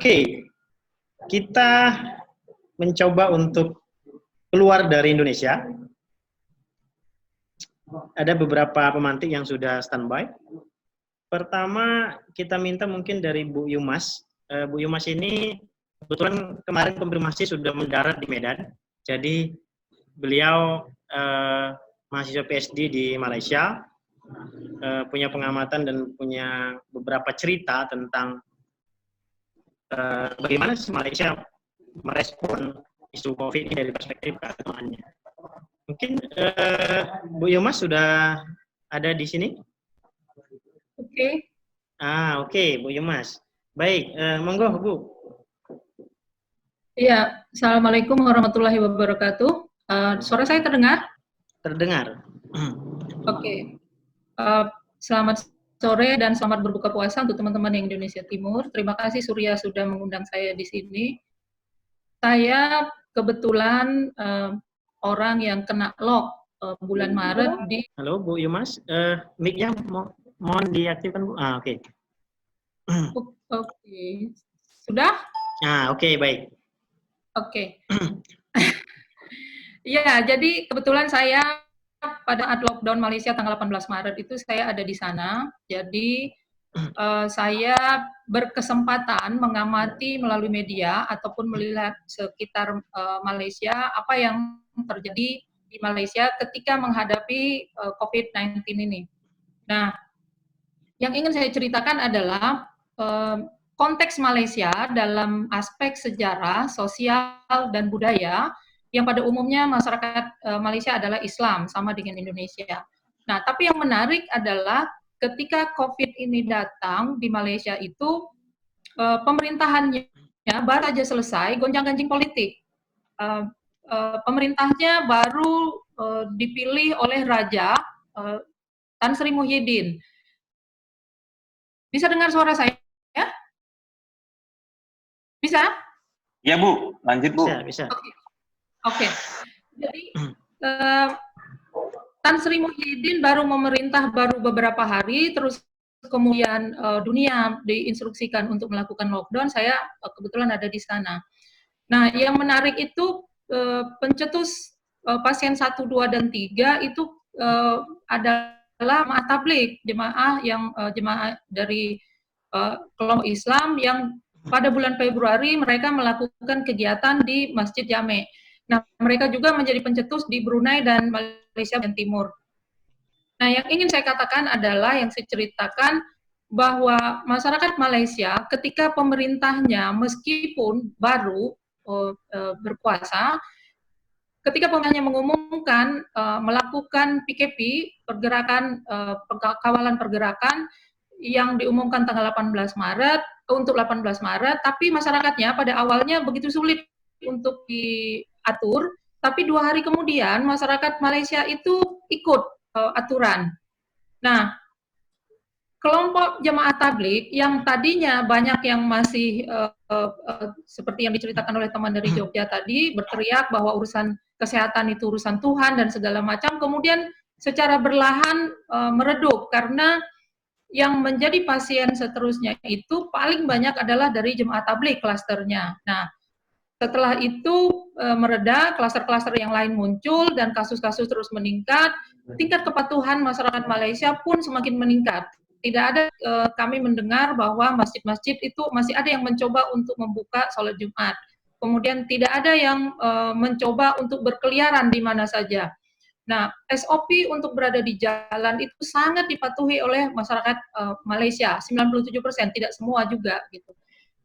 Oke, kita mencoba untuk keluar dari Indonesia. Ada beberapa pemantik yang sudah standby. Pertama, kita minta mungkin dari Bu Yumas. Bu Yumas ini kebetulan kemarin konfirmasi sudah mendarat di Medan. Jadi beliau mahasiswa PhD di Malaysia, punya pengamatan dan punya beberapa cerita tentang bagaimana Malaysia merespon isu COVID ini dari perspektif keagamaannya. Mungkin Bu Yumas sudah ada di sini? Oke. Oke, Bu Yumas. Baik, monggo Bu. Iya, Assalamualaikum warahmatullahi wabarakatuh. Suara saya terdengar? Terdengar. Oke. Selamat sore dan selamat berbuka puasa untuk teman-teman yang Indonesia Timur. Terima kasih Surya sudah mengundang saya di sini. Saya kebetulan orang yang kena lock bulan Maret di... Halo Bu Yumas, mic-nya mohon diaktifkan Bu. Oke. Oke. Sudah? Oke, baik. Oke. Ya, jadi kebetulan saya pada saat lockdown Malaysia tanggal 18 Maret itu saya ada di sana. Jadi saya berkesempatan mengamati melalui media ataupun melihat sekitar Malaysia apa yang terjadi di Malaysia ketika menghadapi COVID-19 ini. Nah, yang ingin saya ceritakan adalah konteks Malaysia dalam aspek sejarah, sosial, dan budaya yang pada umumnya masyarakat Malaysia adalah Islam, sama dengan Indonesia. Nah, tapi yang menarik adalah ketika COVID ini datang di Malaysia itu, pemerintahannya baru saja selesai gonjang-ganjing politik. Pemerintahnya baru dipilih oleh Raja Tan Sri Muhyiddin. Bisa dengar suara saya? Bisa? Ya Bu, lanjut Bu. Bisa. Oke. Jadi Tan Sri Muhyiddin baru memerintah baru beberapa hari, terus kemudian dunia diinstruksikan untuk melakukan lockdown. Saya kebetulan ada di sana. Nah, yang menarik itu pencetus pasien 1, 2, dan 3 itu adalah jemaah tabligh, jemaah dari kelompok Islam yang pada bulan Februari mereka melakukan kegiatan di Masjid Jame'. Nah, mereka juga menjadi pencetus di Brunei dan Malaysia dan Timur. Nah, yang ingin saya katakan adalah yang saya ceritakan bahwa masyarakat Malaysia ketika pemerintahnya meskipun baru berkuasa, ketika pemerintahnya mengumumkan melakukan PKP, kawalan pergerakan yang diumumkan tanggal 18 Maret, untuk 18 Maret, tapi masyarakatnya pada awalnya begitu sulit untuk diatur, tapi 2 hari kemudian masyarakat Malaysia itu ikut aturan. Nah, kelompok jemaah tabligh yang tadinya banyak yang masih seperti yang diceritakan oleh teman dari Jogja tadi, berteriak bahwa urusan kesehatan itu urusan Tuhan dan segala macam, kemudian secara berlahan meredup karena yang menjadi pasien seterusnya itu paling banyak adalah dari jemaah tabligh klasternya. Nah, setelah itu mereda, klaster-klaster yang lain muncul dan kasus-kasus terus meningkat, tingkat kepatuhan masyarakat Malaysia pun semakin meningkat. Tidak ada kami mendengar bahwa masjid-masjid itu masih ada yang mencoba untuk membuka sholat Jumat. Kemudian tidak ada yang mencoba untuk berkeliaran di mana saja. Nah, SOP untuk berada di jalan itu sangat dipatuhi oleh masyarakat Malaysia, 97%, tidak semua juga gitu.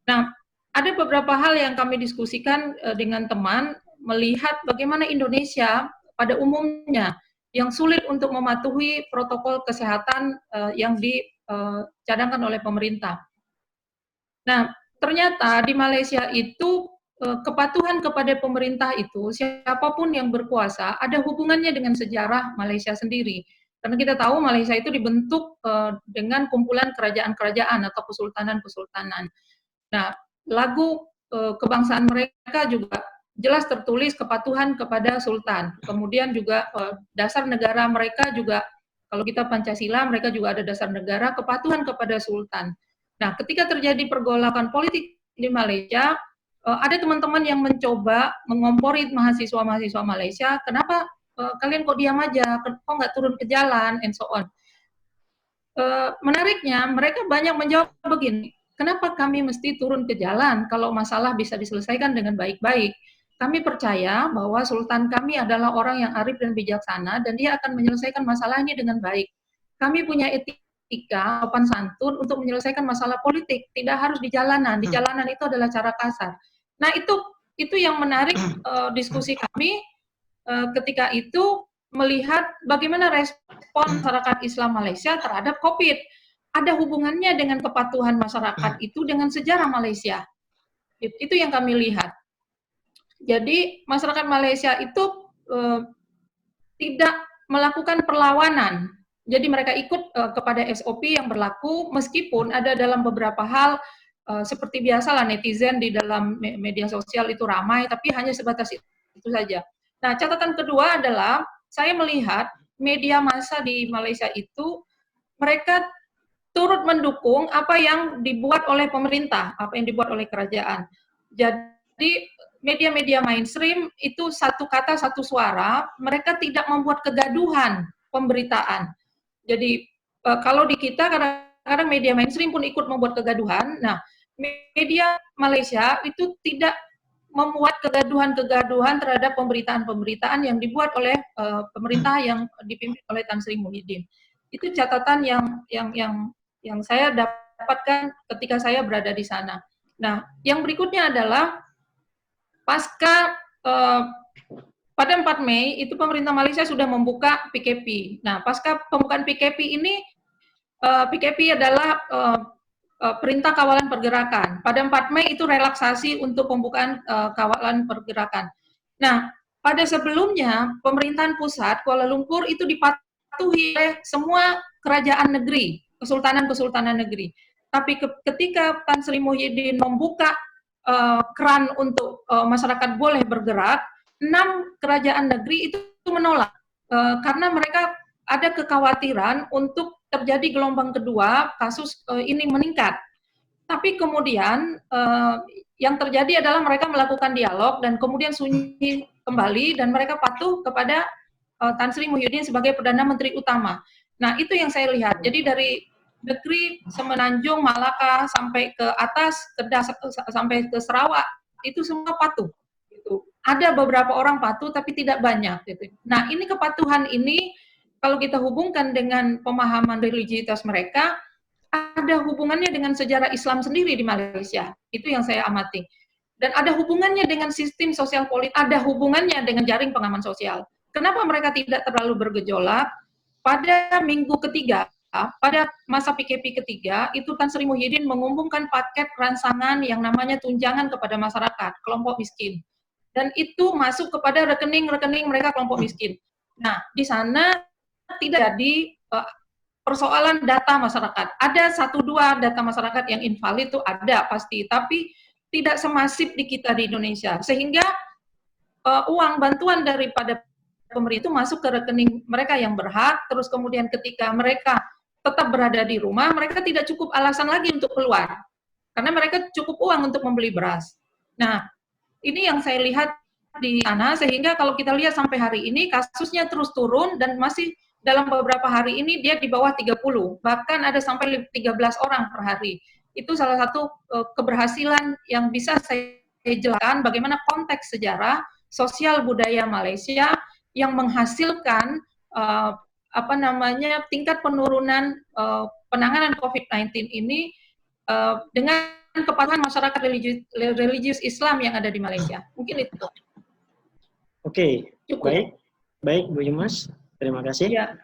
Nah, ada beberapa hal yang kami diskusikan dengan teman melihat bagaimana Indonesia pada umumnya yang sulit untuk mematuhi protokol kesehatan yang dicadangkan oleh pemerintah. Nah, ternyata di Malaysia itu kepatuhan kepada pemerintah itu, siapapun yang berkuasa, ada hubungannya dengan sejarah Malaysia sendiri. Karena kita tahu Malaysia itu dibentuk dengan kumpulan kerajaan-kerajaan atau kesultanan-kesultanan. Nah, lagu kebangsaan mereka juga jelas tertulis kepatuhan kepada sultan. Kemudian juga dasar negara mereka juga, kalau kita Pancasila, mereka juga ada dasar negara, kepatuhan kepada sultan. Nah, ketika terjadi pergolakan politik di Malaysia, ada teman-teman yang mencoba mengompori mahasiswa-mahasiswa Malaysia, kenapa kalian kok diam aja, kok nggak turun ke jalan, and so on. Menariknya, mereka banyak menjawab begini, kenapa kami mesti turun ke jalan kalau masalah bisa diselesaikan dengan baik-baik? Kami percaya bahwa Sultan kami adalah orang yang arif dan bijaksana, dan dia akan menyelesaikan masalah ini dengan baik. Kami punya etika, sopan santun untuk menyelesaikan masalah politik, tidak harus di jalanan. Di jalanan itu adalah cara kasar. Nah, itu yang menarik diskusi kami ketika itu, melihat bagaimana respon masyarakat Islam Malaysia terhadap COVID. Ada hubungannya dengan kepatuhan masyarakat itu dengan sejarah Malaysia. Itu yang kami lihat. Jadi masyarakat Malaysia itu tidak melakukan perlawanan. Jadi mereka ikut kepada SOP yang berlaku, meskipun ada dalam beberapa hal seperti biasalah netizen di dalam media sosial itu ramai, tapi hanya sebatas itu saja. Nah, catatan kedua adalah saya melihat media massa di Malaysia itu mereka turut mendukung apa yang dibuat oleh pemerintah, apa yang dibuat oleh kerajaan. Jadi media-media mainstream itu satu kata satu suara, mereka tidak membuat kegaduhan pemberitaan. Jadi kalau di kita kadang-kadang media mainstream pun ikut membuat kegaduhan. Nah, media Malaysia itu tidak membuat kegaduhan-kegaduhan terhadap pemberitaan-pemberitaan yang dibuat oleh pemerintah yang dipimpin oleh Tan Sri Muhyiddin. Itu catatan yang saya dapatkan ketika saya berada di sana. Nah, yang berikutnya adalah pasca pada 4 Mei itu pemerintah Malaysia sudah membuka PKP. Nah, pasca pembukaan PKP ini, PKP adalah perintah kawalan pergerakan. Pada 4 Mei itu relaksasi untuk pembukaan kawalan pergerakan. Nah, pada sebelumnya pemerintahan pusat Kuala Lumpur itu dipatuhi oleh semua kerajaan negeri, kesultanan-kesultanan negeri. Tapi ketika Tan Sri Muhyiddin membuka keran untuk masyarakat boleh bergerak, 6 kerajaan negeri itu menolak karena mereka ada kekhawatiran untuk terjadi gelombang kedua, kasus ini meningkat. Tapi kemudian yang terjadi adalah mereka melakukan dialog dan kemudian sunyi kembali dan mereka patuh kepada Tan Sri Muhyiddin sebagai Perdana Menteri utama. Nah, itu yang saya lihat. Jadi dari negeri Semenanjung, Malaka sampai ke atas, sampai ke Sarawak, itu semua patuh. Ada beberapa orang patuh, tapi tidak banyak. Gitu. Nah, ini kepatuhan ini, kalau kita hubungkan dengan pemahaman religiusitas mereka, ada hubungannya dengan sejarah Islam sendiri di Malaysia. Itu yang saya amati. Dan ada hubungannya dengan sistem sosial politik, ada hubungannya dengan jaring pengaman sosial. Kenapa mereka tidak terlalu bergejolak? Pada minggu ketiga, pada masa PKP ketiga, itu Tan Sri Muhyiddin mengumumkan paket rancangan yang namanya tunjangan kepada masyarakat, kelompok miskin. Dan itu masuk kepada rekening-rekening mereka kelompok miskin. Nah, di sana tidak jadi persoalan data masyarakat. Ada 1-2 data masyarakat yang invalid itu ada pasti, tapi tidak semasif di kita di Indonesia. Sehingga uang bantuan daripada pemerintah itu masuk ke rekening mereka yang berhak, terus kemudian ketika mereka tetap berada di rumah, mereka tidak cukup alasan lagi untuk keluar. Karena mereka cukup uang untuk membeli beras. Nah, ini yang saya lihat di sana, sehingga kalau kita lihat sampai hari ini, kasusnya terus turun, dan masih dalam beberapa hari ini dia di bawah 30, bahkan ada sampai 13 orang per hari. Itu salah satu keberhasilan yang bisa saya jelaskan bagaimana konteks sejarah, sosial budaya Malaysia yang menghasilkan tingkat penurunan penanganan COVID-19 ini dengan kepatuhan masyarakat religius Islam yang ada di Malaysia. Mungkin itu. Oke, baik Bu Yumas, terima kasih. Ya.